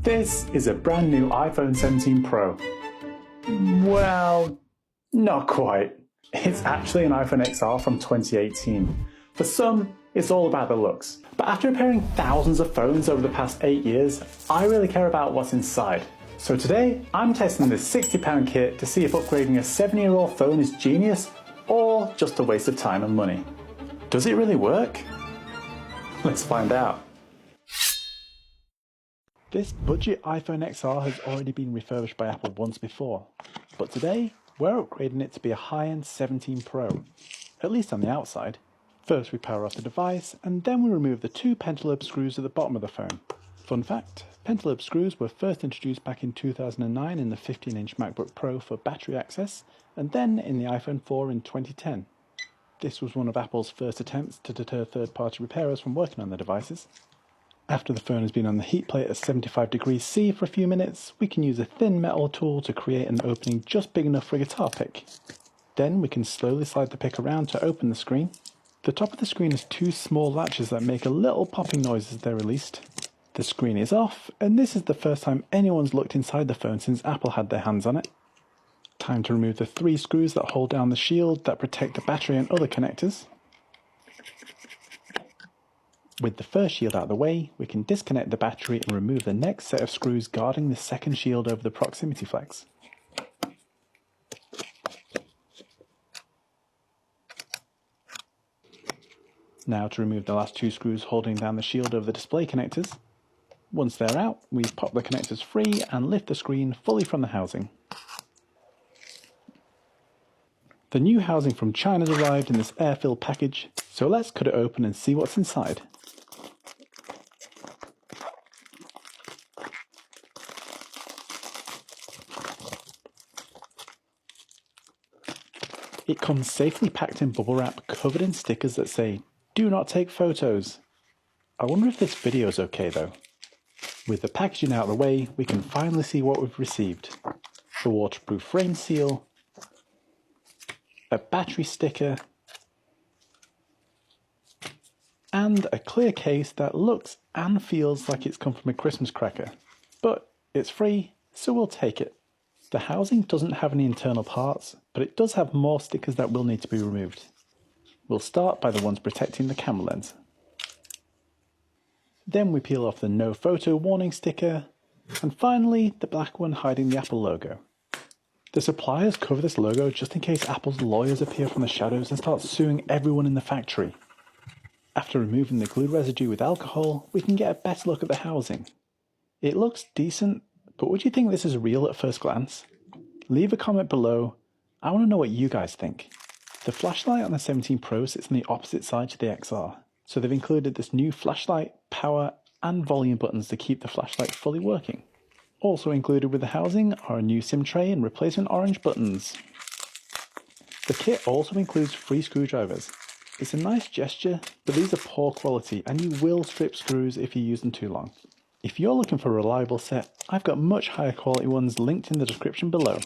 This is a brand new iPhone 17 Pro. Well, not quite. It's actually an iPhone XR from 2018. For some, it's all about the looks. But after repairing thousands of phones over the past 8 years, I really care about what's inside. So today, I'm testing this £60 kit to see if upgrading a 7-year-old phone is genius or just a waste of time and money. Does it really work? Let's find out. This budget iPhone XR has already been refurbished by Apple once before, but today we're upgrading it to be a high-end 17 Pro, at least on the outside. First we power off the device, and then we remove the 2 pentalobe screws at the bottom of the phone. Fun fact, pentalobe screws were first introduced back in 2009 in the 15-inch MacBook Pro for battery access, and then in the iPhone 4 in 2010. This was one of Apple's first attempts to deter third-party repairers from working on their devices. After the phone has been on the heat plate at 75 degrees C for a few minutes, we can use a thin metal tool to create an opening just big enough for a guitar pick. Then we can slowly slide the pick around to open the screen. The top of the screen has 2 small latches that make a little popping noise as they're released. The screen is off, and this is the first time anyone's looked inside the phone since Apple had their hands on it. Time to remove the 3 screws that hold down the shield that protect the battery and other connectors. With the first shield out of the way, we can disconnect the battery and remove the next set of screws guarding the second shield over the proximity flex. Now to remove the last 2 screws holding down the shield over the display connectors. Once they're out, we pop the connectors free and lift the screen fully from the housing. The new housing from China's arrived in this air-filled package, so let's cut it open and see what's inside. It comes safely packed in bubble wrap covered in stickers that say, "Do not take photos." I wonder if this video is okay though. With the packaging out of the way, we can finally see what we've received. The waterproof frame seal, a battery sticker, and a clear case that looks and feels like it's come from a Christmas cracker. But it's free, so we'll take it. The housing doesn't have any internal parts, but it does have more stickers that will need to be removed. We'll start by the ones protecting the camera lens. Then we peel off the no photo warning sticker, and finally the black one hiding the Apple logo. The suppliers cover this logo just in case Apple's lawyers appear from the shadows and start suing everyone in the factory. After removing the glue residue with alcohol, we can get a better look at the housing. It looks decent, but would you think this is real at first glance? Leave a comment below. I want to know what you guys think. The flashlight on the 17 Pro sits on the opposite side to the XR, so they've included this new flashlight, power and volume buttons to keep the flashlight fully working. Also included with the housing are a new SIM tray and replacement orange buttons. The kit also includes free screwdrivers. It's a nice gesture, but these are poor quality and you will strip screws if you use them too long. If you're looking for a reliable set, I've got much higher quality ones linked in the description below.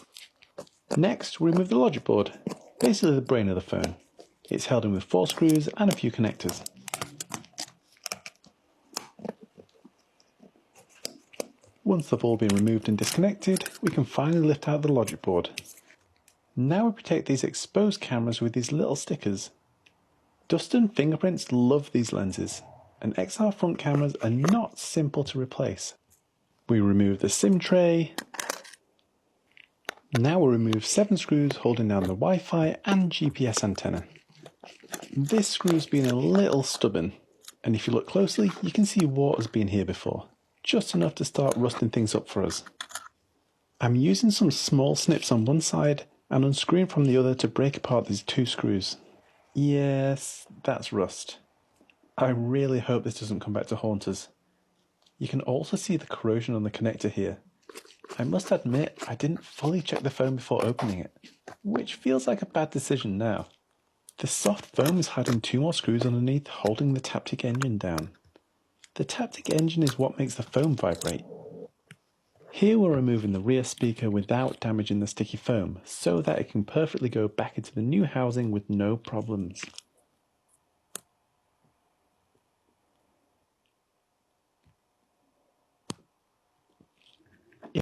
Next, we remove the logic board, basically the brain of the phone. It's held in with 4 screws and a few connectors. Once they've all been removed and disconnected, we can finally lift out the logic board. Now we protect these exposed cameras with these little stickers. Dust and fingerprints love these lenses, and XR front cameras are not simple to replace. We remove the SIM tray. Now we'll remove 7 screws holding down the Wi-Fi and GPS antenna. This screw's been a little stubborn, and if you look closely, you can see water's been here before, just enough to start rusting things up for us. I'm using some small snips on one side and unscrewing from the other to break apart these 2 screws. Yes, that's rust. I really hope this doesn't come back to haunt us. You can also see the corrosion on the connector here. I must admit, I didn't fully check the phone before opening it, which feels like a bad decision now. The soft foam is hiding 2 more screws underneath, holding the Taptic engine down. The Taptic engine is what makes the foam vibrate. Here we're removing the rear speaker without damaging the sticky foam, so that it can perfectly go back into the new housing with no problems.